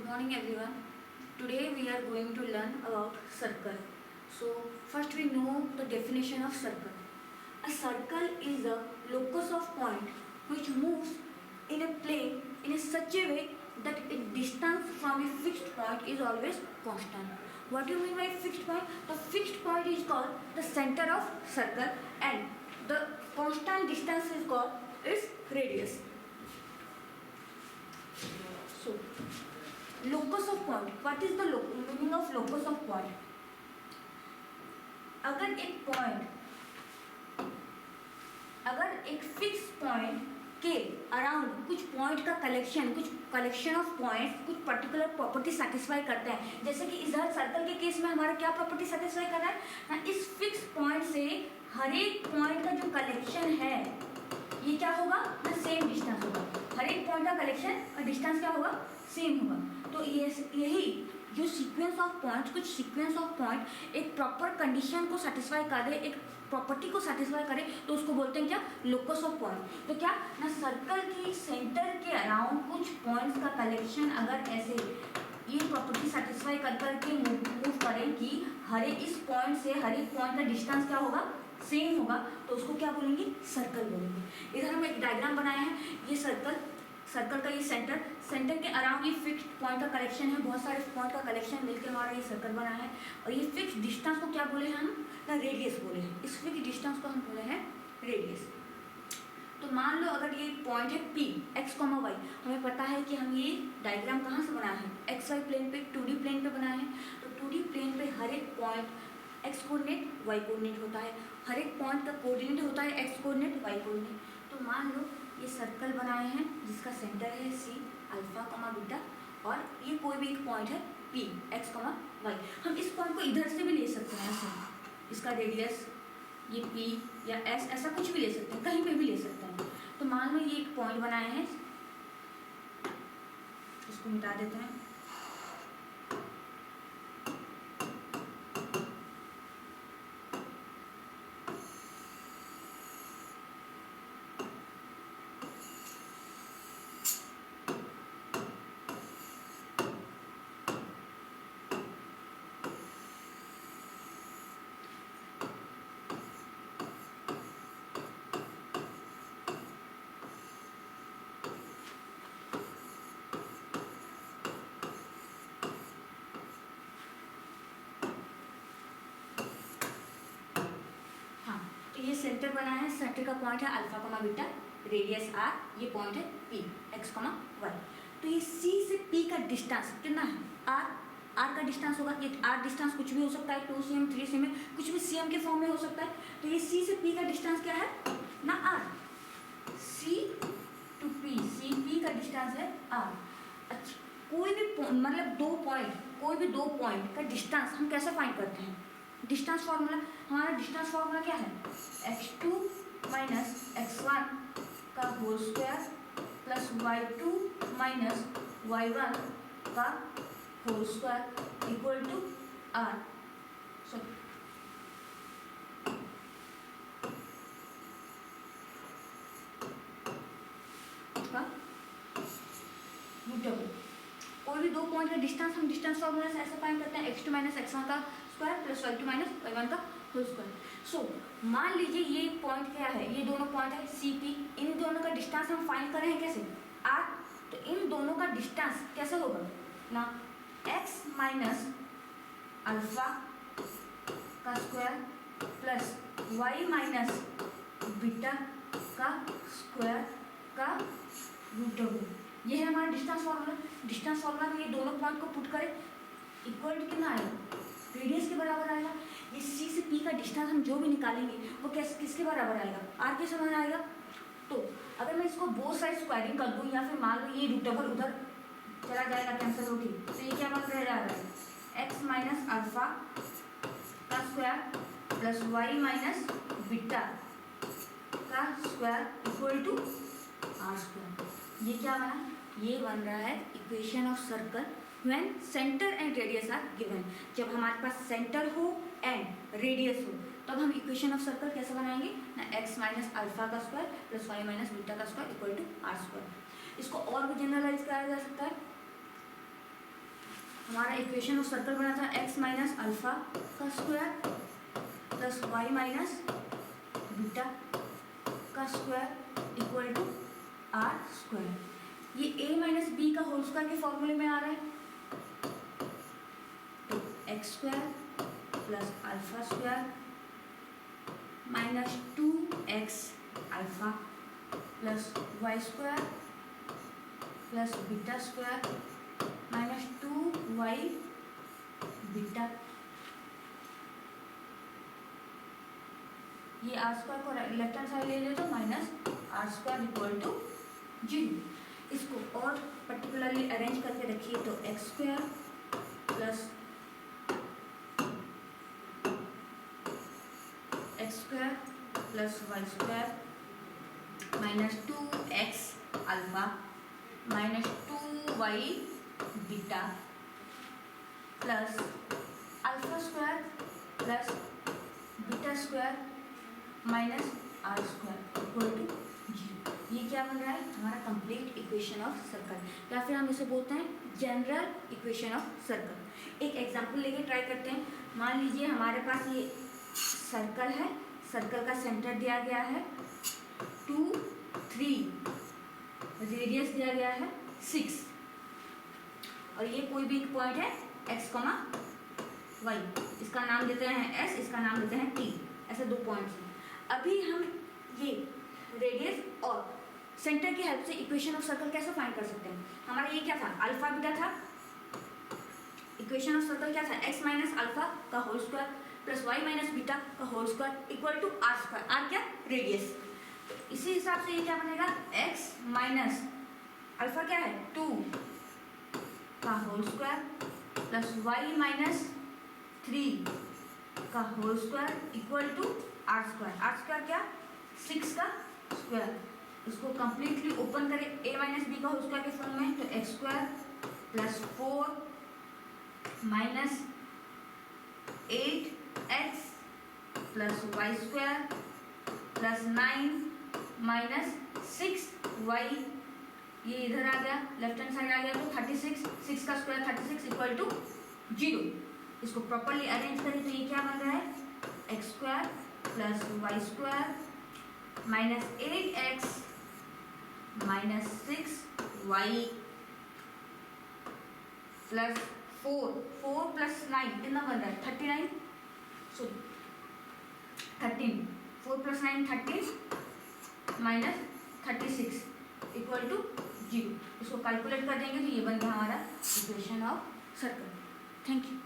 Good morning everyone. Today we are going to learn about circle. So first we know the definition of circle. A circle is a locus of point which moves in a plane in such a way that its distance from a fixed point is always constant. What do you mean by fixed point? The fixed point is called the center of circle and the constant distance is called its radius. So locus of point. What is the meaning of locus of point? अगर एक fix point के around कुछ point का collection of points कुछ particular property satisfy करते हैं, जैसे कि इधर सर्कल के केस में हमारा क्या प्रॉपर्टी सेटिस्फाई कर रहा है ना, इस फिक्स पॉइंट से हर एक पॉइंट का जो कलेक्शन है ये क्या होगा ना, सेम डिस्टेंस होगा. हर एक पॉइंट का कलेक्शन और डिस्टेंस क्या होगा, सेम होगा. तो यही जो सीक्वेंस ऑफ पॉइंट्स, कुछ सीक्वेंस ऑफ पॉइंट एक प्रॉपर कंडीशन को सेटिस्फाई करे, एक प्रॉपर्टी को सेटिस्फाई करे, तो उसको बोलते हैं क्या, लोकस ऑफ पॉइंट. तो क्या ना, सर्कल की सेंटर के अराउंड कुछ पॉइंट्स का कलेक्शन अगर ऐसे ये प्रॉपर्टी सेटिस्फाई कर करके मूव करें कि हर एक इस पॉइंट से हर एक पॉइंट का डिस्टेंस क्या होगा, सेम होगा, तो उसको क्या बोलेंगे, सर्कल बोलेंगे. इधर हम एक डायग्राम बनाए हैं. ये सर्कल का ये सेंटर के अराउंड ये फिक्स्ड पॉइंट का कलेक्शन है, बहुत सारे पॉइंट का कलेक्शन मिलकर हमारा ये सर्कल बना है. और ये फिक्स डिस्टेंस को क्या बोले हैं हम ना, रेडियस बोले हैं. इस फिक्स डिस्टेंस को हम बोले हैं रेडियस. तो मान लो अगर ये पॉइंट है P x, y, हमें पता है कि हम ये डायग्राम कहाँ से बनाए हैं, एक्स वाई प्लेन पे, 2D प्लेन पे बनाए हैं. तो 2D प्लेन पे हर एक point x coordinate y coordinate होता है, हर एक पॉइंट का कोऑर्डिनेट होता है x कोऑर्डिनेट y कोऑर्डिनेट. तो मान लो ये सर्कल बनाए हैं जिसका सेंटर है C अल्फा कमा बीटा, और ये कोई भी एक पॉइंट है P x, y. हम इस पॉइंट को इधर से भी ले सकते हैं ऐसे, इसका रेडियस ये P या S ऐसा कुछ भी ले सकते हैं, कहीं पे भी ले सकते हैं. तो मान लो ये एक पॉइंट बनाए हैं, इसको मिटा देते हैं. ये सेंटर बना है, सेंटर का पॉइंट है अल्फा कमा बीटा, रेडियस r, ये पॉइंट है P x, y. तो ये C से P का डिस्टेंस कितना है, r का डिस्टेंस होगा. ये r डिस्टेंस कुछ भी हो सकता है, 2 cm 3 cm कुछ भी cm के फॉर्म में हो सकता है. तो ये C से P का डिस्टेंस क्या है ना, r. C to P, C P का डिस्टेंस है r. अच्छा, कोई भी दो पॉइंट का डिस्टेंस हम कैसे फाइंड करते हैं, डिस्टेंस फार्मूला. हमारा डिस्टेंस फार्मूला क्या है, x2 माइनस x1 का whole square plus y2 minus y1 का whole square equal to r. कोई भी दो पॉइंट का डिस्टेंस हम डिस्टेंस फार्मूला से ऐसे फाइंड करते हैं, x2 माइनस x1 का square plus y2 minus y1 का होल स्क्वायर. सो मान लीजिए ये पॉइंट क्या है, ये दोनों पॉइंट है CP, इन दोनों का डिस्टेंस हम फाइंड कर रहे हैं कैसे, r. तो इन दोनों का डिस्टेंस कैसे होगा ना, x माइनस अल्फा का square plus y minus beta का स्क्वायर का रूट ओवर. ये है हमारा डिस्टेंस फार्मूला. डिस्टेंस फार्मूला में ये दोनों पॉइंट को पुट करें, इक्वल टू कितना आएगा, रेडियस के बराबर आएगा. ये C से P का डिस्टेंस हम जो भी निकालेंगे वो किसके बराबर आएगा, r के समान आएगा. तो अगर मैं इसको बोथ साइड स्क्वायरिंग कर दूँ, या फिर मान लो ये रूट ओवर उधर चला जाएगा कैंसिल होके, तो ये क्या बन रह जाएगा, x माइनस अल्फा का square plus y minus beta का square equal to r square. ये क्या बना, ये बन रहा है equation of circle when centre and radius are given. जब हमारे पास सेंटर हो एंड रेडियस हो तब हम इक्वेशन ऑफ सर्कल कैसे बनाएंगे ना, x माइनस अल्फा का square plus y minus beta का square equal to r square. इसको और भी जनरलाइज कराया जा सकता है. हमारा इक्वेशन ऑफ सर्कल बना था x माइनस अल्फा का square plus y minus beta का square equal to are square. ये a माइनस बी का होल स्क्वायर के फॉर्मूले में आ रहा है, तो x square plus alpha square minus 2x alpha plus y square plus beta square minus 2y beta. ये आर स्क्वायर को लेफ्ट हैंड साइड ले ले तो minus are square equal to 0। इसको और पर्टिकुलरली अरेंज करके रखिए तो x square plus x square plus y square minus 2x alpha minus 2y beta plus alpha square plus beta square minus are square equal to 0। ये क्या बन रहा है? हमारा कंप्लीट इक्वेशन ऑफ सर्कल, या फिर हम इसे बोलते हैं जनरल इक्वेशन ऑफ सर्कल। एक एग्जांपल लेके ट्राई करते हैं। मान लीजिए हमारे पास ये सर्कल है, सर्कल का सेंटर दिया गया है 2, 3, रेडियस दिया गया है 6 और ये कोई भी एक पॉइंट है x, y। इसका नाम देते हैं s, इसका नाम देते हैं t। ऐसे दो पॉइंट्स हैं। अभी हम ये रेडियस और सेंटर की हेल्प से इक्वेशन ऑफ सर्कल कैसे फाइंड कर सकते हैं? हमारा ये क्या था? अल्फा बीटा था। इक्वेशन ऑफ सर्कल क्या था? x माइनस अल्फा का whole square plus y minus beta का whole square equal to are square. R क्या? रेडियस। तो इसी हिसाब से ये क्या बनेगा? x माइनस अल्फा क्या है? 2 का whole square plus y minus 3 का whole square equal to are square. R square क्या? 6 का स्क्वायर। इसको कंप्लीटली ओपन करें a माइनस बी का होल स्क्वायर के फॉर्म में, तो x square plus 4 minus 8x plus y square plus 9 minus 6y। ये इधर आ गया, लेफ्ट हैंड साइड आ गया तो 36, 6 का स्क्वायर 36 इक्वल टू 0। इसको प्रॉपरली अरेंज करें तो ये क्या बन रहा है? X square plus y square minus 8x minus 6y plus 4 plus 9 कितना बन रहा है? 39, sorry 13। 4 plus 9 13 minus 36 equal to 0। इसको कैलकुलेट कर देंगे तो ये बन गया हमारा equation of circle. Thank you.